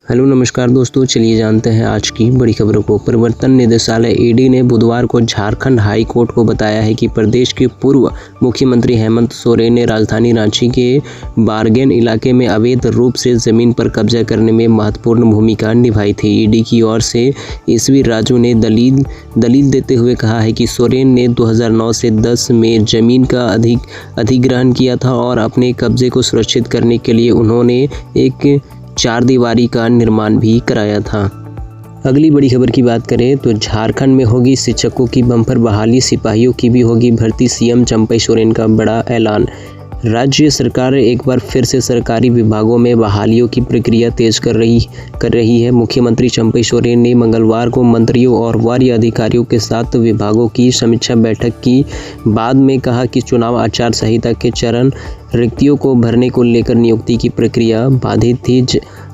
Hello नमस्कार दोस्तों, चलिए जानते हैं आज की बड़ी खबरों को। प्रवर्तन निदेशालय ईडी ने बुधवार को झारखंड हाई कोर्ट को बताया है कि प्रदेश के पूर्व मुख्यमंत्री हेमंत सोरेन ने राजधानी रांची के बारगेन इलाके में अवैध रूप से जमीन पर कब्जा करने में महत्वपूर्ण भूमिका निभाई थी। ईडी की ओर से ईश्वर राजू ने दलील देते हुए कहा है कि सोरेन ने 2009 से 10 में जमीन का अधिग्रहण किया था और अपने कब्जे को सुरक्षित करने के लिए उन्होंने एक 4 दीवारी का निर्माण भी कराया था। अगली बड़ी खबर की बात करें तो झारखंड में होगी शिक्षकों की बम्पर बहाली, सिपाहियों की भी होगी भर्ती। सीएम चंपई सोरेन का बड़ा ऐलान। राज्य सरकार एक बार फिर से सरकारी विभागों में बहालियों की प्रक्रिया तेज कर रही है। मुख्यमंत्री चंपई सोरेन ने मंगलवार को मंत्रियों और वरीय अधिकारियों के साथ विभागों की समीक्षा बैठक की बाद में कहा कि चुनाव आचार संहिता के चरण रिक्तियों को भरने को लेकर नियुक्ति की प्रक्रिया बाधित थी।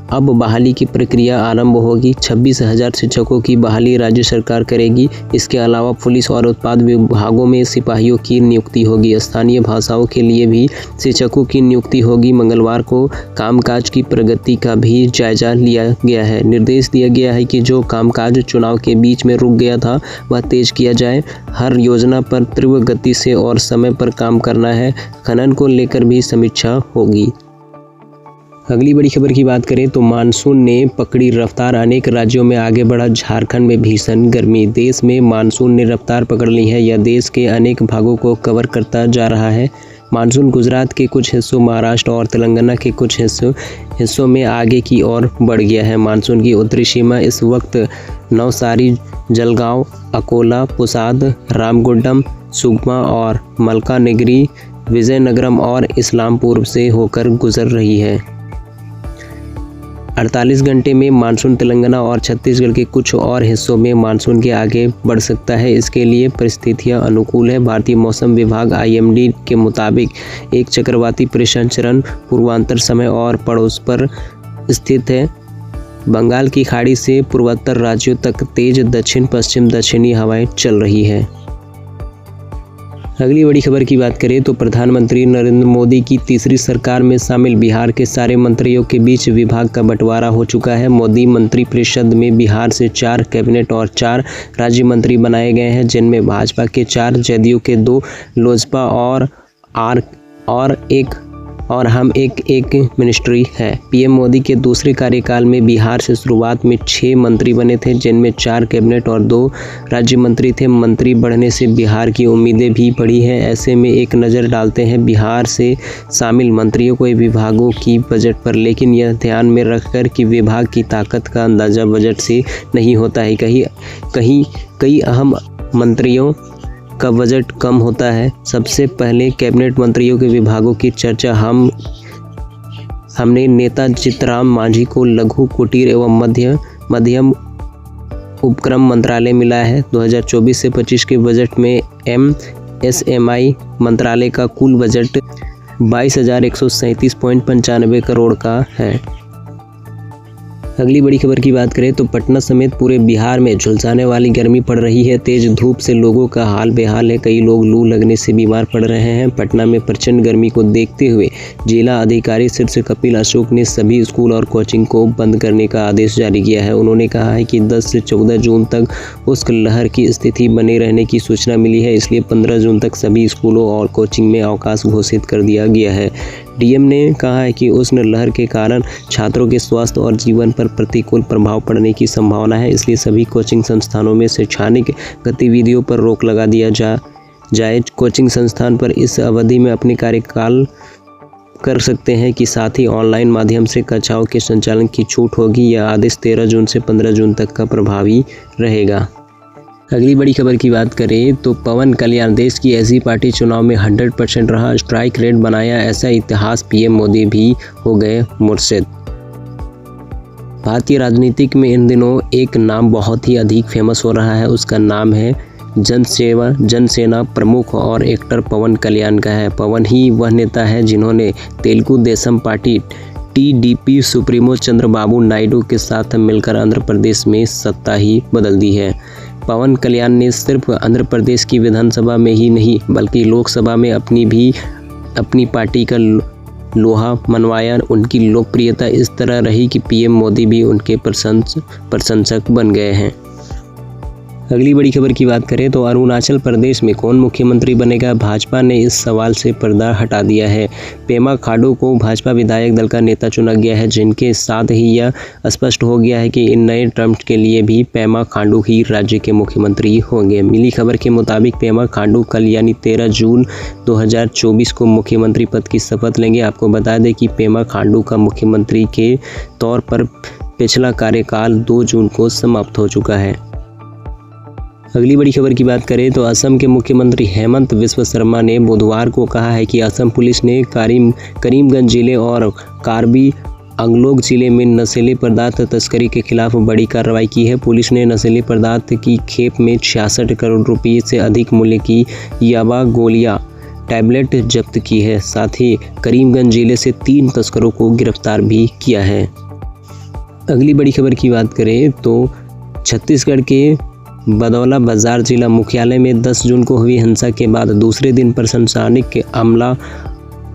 अब बहाली की प्रक्रिया आरंभ होगी। 26,000 शिक्षकों की बहाली राज्य सरकार करेगी। इसके अलावा पुलिस और उत्पाद विभागों में सिपाहियों की नियुक्ति होगी। स्थानीय भाषाओं के लिए भी शिक्षकों की नियुक्ति होगी। मंगलवार को कामकाज की प्रगति का भी जायजा लिया गया है। निर्देश दिया गया है कि जो कामकाज चुनाव के बीच में रुक गया था वह तेज किया जाए। हर योजना पर तीव्र गति से और समय पर काम करना है। खनन को लेकर भी समीक्षा होगी। अगली बड़ी खबर की बात करें तो मानसून ने पकड़ी रफ्तार, अनेक राज्यों में आगे बढ़ा झारखंड में भीषण गर्मी। देश में मानसून ने रफ्तार पकड़ ली है। यह देश के अनेक भागों को कवर करता जा रहा है। मानसून गुजरात के कुछ हिस्सों, महाराष्ट्र और तेलंगाना के कुछ हिस्सों में आगे की ओर बढ़ गया है। मानसून की उत्तरी सीमा इस वक्त नवसारी, जलगांव, अकोला, पुसाद, रामगुंडम, सुकमा और मलकानगिरी, विजयनगरम और इस्लामपुर से होकर गुजर रही है। 48 घंटे में मानसून तेलंगाना और छत्तीसगढ़ के कुछ और हिस्सों में मानसून के आगे बढ़ सकता है। इसके लिए परिस्थितियां अनुकूल है। भारतीय मौसम विभाग IMD के मुताबिक एक चक्रवाती परिसंचरण पूर्वांतर समय और पड़ोस पर स्थित है। बंगाल की खाड़ी से पूर्वोत्तर राज्यों तक तेज दक्षिण पश्चिम दक्षिणी हवाएं चल रही है। अगली बड़ी खबर की बात करें तो प्रधानमंत्री नरेंद्र मोदी की तीसरी सरकार में शामिल बिहार के सारे मंत्रियों के बीच विभाग का बंटवारा हो चुका है। मोदी मंत्रिपरिषद में बिहार से 4 कैबिनेट और 4 राज्य मंत्री बनाए गए हैं, जिनमें भाजपा के 4, जदयू के 2, लोजपा और हम एक मिनिस्ट्री है। पीएम मोदी के दूसरे कार्यकाल में बिहार से शुरुआत में 6 मंत्री बने थे, जिनमें 4 कैबिनेट और 2 राज्य मंत्री थे। मंत्री बढ़ने से बिहार की उम्मीदें भी बढ़ी हैं। ऐसे में एक नज़र डालते हैं बिहार से शामिल मंत्रियों के विभागों की बजट पर, लेकिन यह ध्यान में रखकर कि विभाग की ताकत का अंदाज़ा बजट से नहीं होता है। कई अहम मंत्रियों का बजट कम होता है। सबसे पहले कैबिनेट मंत्रियों के विभागों की चर्चा हमने नेता चितराम मांझी को लघु, कुटीर एवं मध्यम उपक्रम मंत्रालय मिला है। 2024 से 25 के बजट में MSMI मंत्रालय का कुल बजट 22,137.95 करोड़ का है। अगली बड़ी खबर की बात करें तो पटना समेत पूरे बिहार में झुलसाने वाली गर्मी पड़ रही है। तेज धूप से लोगों का हाल बेहाल है। कई लोग लू लगने से बीमार पड़ रहे हैं। पटना में प्रचंड गर्मी को देखते हुए जिला अधिकारी शीर्ष कपिल अशोक ने सभी स्कूल और कोचिंग को बंद करने का आदेश जारी किया है। उन्होंने कहा है कि 10 से 14 जून तक उष्ण लहर की स्थिति बने रहने की सूचना मिली है, इसलिए 15 जून तक सभी स्कूलों और कोचिंग में अवकाश घोषित कर दिया गया है। डीएम ने कहा है कि उष्ण लहर के कारण छात्रों के स्वास्थ्य और जीवन पर प्रतिकूल प्रभाव पड़ने की संभावना है, इसलिए सभी कोचिंग संस्थानों में शैक्षणिक गतिविधियों पर रोक लगा दिया जाए। कोचिंग संस्थान पर इस अवधि में अपने कार्यकाल कर सकते हैं कि साथ ही ऑनलाइन माध्यम से कक्षाओं के संचालन की छूट होगी। यह आदेश 13 जून से 15 जून तक का प्रभावी रहेगा। अगली बड़ी खबर की बात करें तो पवन कल्याण, देश की ऐसी पार्टी चुनाव में 100% रहा, स्ट्राइक रेट बनाया, ऐसा इतिहास। पीएम मोदी भी हो गए मुर्शिद। भारतीय राजनीतिक में इन दिनों एक नाम बहुत ही अधिक फेमस हो रहा है। उसका नाम है जनसेना प्रमुख और एक्टर पवन कल्याण का है। पवन ही वह नेता है जिन्होंने Telugu Desam party TDP supremo Chandrababu Naidu के साथ मिलकर आंध्र प्रदेश में सत्ता ही बदल दी है। पवन कल्याण ने सिर्फ आंध्र प्रदेश की विधानसभा में ही नहीं बल्कि लोकसभा में अपनी पार्टी का लोहा मनवाया। उनकी लोकप्रियता इस तरह रही कि पीएम मोदी भी उनके प्रशंसक बन गए हैं। अगली बड़ी खबर की बात करें तो अरुणाचल प्रदेश में कौन मुख्यमंत्री बनेगा, भाजपा ने इस सवाल से पर्दा हटा दिया है। पेमा खांडू को भाजपा विधायक दल का नेता चुना गया है, जिनके साथ ही यह स्पष्ट हो गया है कि इन नए टर्म के लिए भी पेमा खांडू ही राज्य के मुख्यमंत्री होंगे। मिली खबर के मुताबिक पेमा खांडू कल यानी 13 जून 2024 को मुख्यमंत्री पद की शपथ लेंगे। आपको बता दें कि पेमा खांडू का मुख्यमंत्री के तौर पर पिछला कार्यकाल 2 जून को समाप्त हो चुका है। अगली बड़ी खबर की बात करें तो असम के मुख्यमंत्री हेमंत बिस्वा शर्मा ने बुधवार को कहा है कि असम पुलिस ने करीमगंज जिले और कार्बी आंगलोंग जिले में नशीले पदार्थ तस्करी के खिलाफ बड़ी कार्रवाई की है। पुलिस ने नशीले पदार्थ की खेप में 66 करोड़ रुपये से अधिक मूल्य की याबा गोलियां टैबलेट जब्त की है। साथ ही करीमगंज जिले से 3 तस्करों को गिरफ्तार भी किया है। अगली बड़ी खबर की बात करें तो छत्तीसगढ़ के बदौला बाजार जिला मुख्यालय में 10 जून को हुई हिंसा के बाद दूसरे दिन प्रशासनिक अमला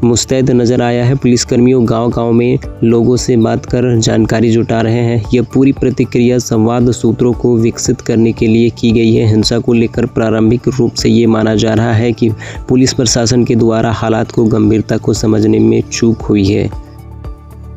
मुस्तैद नजर आया है। पुलिसकर्मियों गांव-गांव में लोगों से बात कर जानकारी जुटा रहे हैं। यह पूरी प्रतिक्रिया संवाद सूत्रों को विकसित करने के लिए की गई है। हिंसा को लेकर प्रारंभिक रूप से ये माना जा रहा है कि पुलिस प्रशासन के द्वारा हालात को गंभीरता को समझने में चूक हुई है।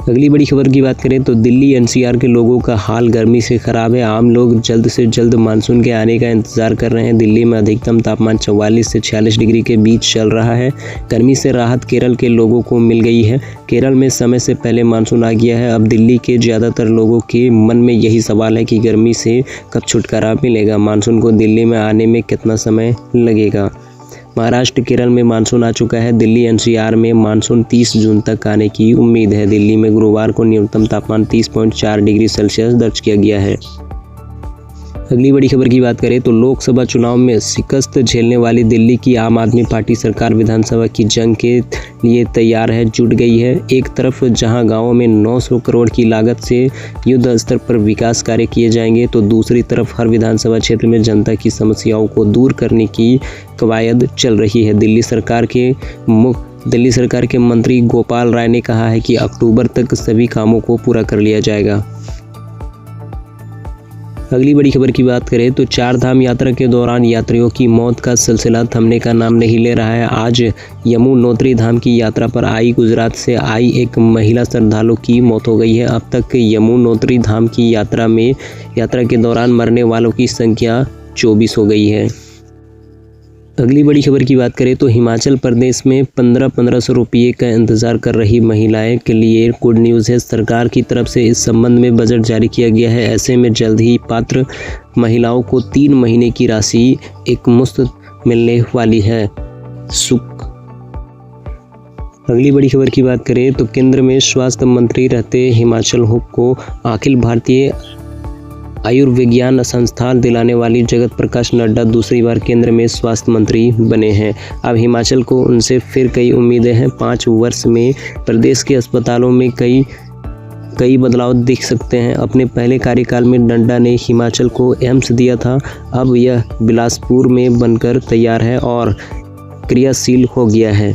अगली बड़ी खबर की बात करें तो दिल्ली एनसीआर के लोगों का हाल गर्मी से खराब है। आम लोग जल्द से जल्द मानसून के आने का इंतजार कर रहे हैं। दिल्ली में अधिकतम तापमान 44 से 46 डिग्री के बीच चल रहा है। गर्मी से राहत केरल के लोगों को मिल गई है। केरल में समय से पहले मानसून आ गया है। अब दिल्ली के ज़्यादातर लोगों के मन में यही सवाल है कि गर्मी से कब छुटकारा मिलेगा, मानसून को दिल्ली में आने में कितना समय लगेगा। महाराष्ट्र केरल में मानसून आ चुका है। दिल्ली एनसीआर में मानसून 30 जून तक आने की उम्मीद है। दिल्ली में गुरुवार को न्यूनतम तापमान 30.4 डिग्री सेल्सियस दर्ज किया गया है। अगली बड़ी खबर की बात करें तो लोकसभा चुनाव में शिकस्त झेलने वाली दिल्ली की आम आदमी पार्टी सरकार विधानसभा की जंग के लिए तैयार है, जुट गई है। एक तरफ जहां गांवों में 900 करोड़ की लागत से युद्ध स्तर पर विकास कार्य किए जाएंगे, तो दूसरी तरफ हर विधानसभा क्षेत्र में जनता की समस्याओं को दूर करने की कवायद चल रही है। दिल्ली सरकार के मंत्री गोपाल राय ने कहा है कि अक्टूबर तक सभी कामों को पूरा कर लिया जाएगा। अगली बड़ी खबर की बात करें तो 4 धाम यात्रा के दौरान यात्रियों की मौत का सिलसिला थमने का नाम नहीं ले रहा है। आज यमुनोत्री धाम की यात्रा पर गुजरात से आई एक महिला श्रद्धालु की मौत हो गई है। अब तक यमुनोत्री धाम की यात्रा के दौरान मरने वालों की संख्या 24 हो गई है। अगली बड़ी खबर की बात करें तो हिमाचल प्रदेश में 1500 रुपये का इंतजार कर रही महिलाएं के लिए गुड न्यूज़ है। सरकार की तरफ से इस संबंध में बजट जारी किया गया है। ऐसे में जल्द ही पात्र महिलाओं को 3 महीने की राशि एकमुश्त मिलने वाली है। अगली बड़ी खबर की बात करें तो केंद्र में स्वास्थ्य मंत्री रहते हिमाचल को अखिल भारतीय आयुर्विज्ञान संस्थान दिलाने वाली जगत प्रकाश नड्डा दूसरी बार केंद्र में स्वास्थ्य मंत्री बने हैं। अब हिमाचल को उनसे फिर कई उम्मीदें हैं। 5 वर्ष में प्रदेश के अस्पतालों में कई बदलाव दिख सकते हैं। अपने पहले कार्यकाल में नड्डा ने हिमाचल को एम्स दिया था। अब यह बिलासपुर में बनकर तैयार है और क्रियाशील हो गया है।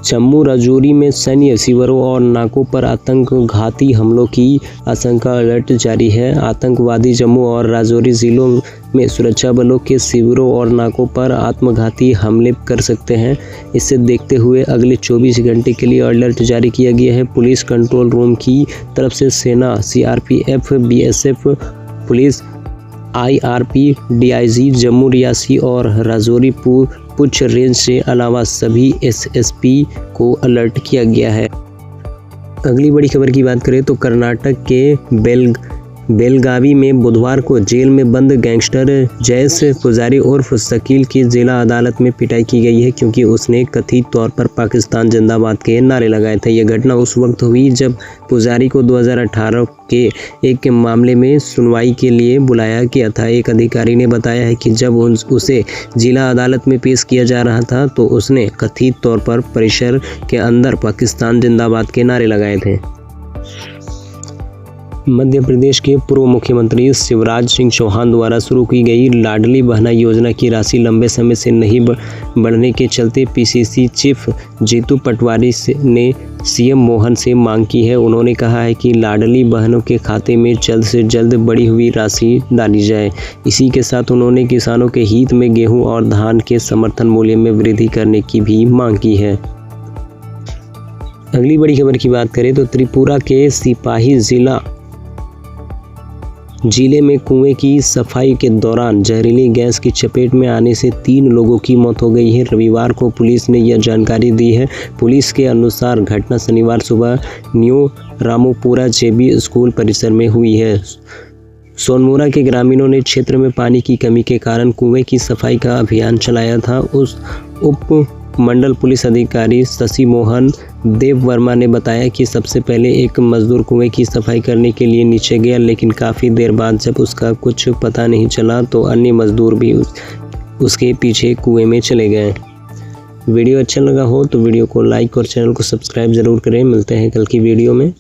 जम्मू राजौरी में सैन्य शिविरों और नाकों पर आतंकघाती हमलों की आशंका, अलर्ट जारी है। आतंकवादी जम्मू और राजौरी जिलों में सुरक्षा बलों के शिविरों और नाकों पर आत्मघाती हमले कर सकते हैं। इसे देखते हुए अगले 24 घंटे के लिए अलर्ट जारी किया गया है। पुलिस कंट्रोल रूम की तरफ से सेना, CRPF, BSF, police, IRP, DIG Jammu, Reasi और राजौरी पुंछ रेंज से अलावा सभी एसएसपी को अलर्ट किया गया है। अगली बड़ी खबर की बात करें तो कर्नाटक के बेलगावी में बुधवार को जेल में बंद गैंगस्टर जयेश पुजारी उर्फ शकील की जिला अदालत में पिटाई की गई है, क्योंकि उसने कथित तौर पर पाकिस्तान जिंदाबाद के नारे लगाए थे। यह घटना उस वक्त हुई जब पुजारी को 2018 के एक मामले में सुनवाई के लिए बुलाया गया था। एक अधिकारी ने बताया है कि जब उसे जिला अदालत में पेश किया जा रहा था तो उसने कथित तौर पर परिसर के अंदर पाकिस्तान जिंदाबाद के नारे लगाए थे। मध्य प्रदेश के पूर्व मुख्यमंत्री शिवराज सिंह चौहान द्वारा शुरू की गई लाडली बहना योजना की राशि लंबे समय से नहीं बढ़ने के चलते पीसीसी चीफ जीतू पटवारी ने सीएम मोहन से मांग की है। उन्होंने कहा है कि लाडली बहनों के खाते में जल्द से जल्द बढ़ी हुई राशि डाली जाए। इसी के साथ उन्होंने किसानों के हित में गेहूं और धान के समर्थन मूल्य में वृद्धि करने की भी मांग की है। अगली बड़ी खबर की बात करें तो त्रिपुरा के सिपाही जिले में कुएं की सफाई के दौरान जहरीली गैस की चपेट में आने से 3 लोगों की मौत हो गई है। रविवार को पुलिस ने यह जानकारी दी है। पुलिस के अनुसार घटना शनिवार सुबह न्यू रामोपुरा जेबी स्कूल परिसर में हुई है। सोनमुरा के ग्रामीणों ने क्षेत्र में पानी की कमी के कारण कुएं की सफाई का अभियान चलाया था। उस उप मंडल पुलिस अधिकारी शशि मोहन देव वर्मा ने बताया कि सबसे पहले एक मजदूर कुएं की सफाई करने के लिए नीचे गया, लेकिन काफ़ी देर बाद जब उसका कुछ पता नहीं चला तो अन्य मजदूर भी उसके पीछे कुएं में चले गए। वीडियो अच्छा लगा हो तो वीडियो को लाइक और चैनल को सब्सक्राइब ज़रूर करें। मिलते हैं कल की वीडियो में।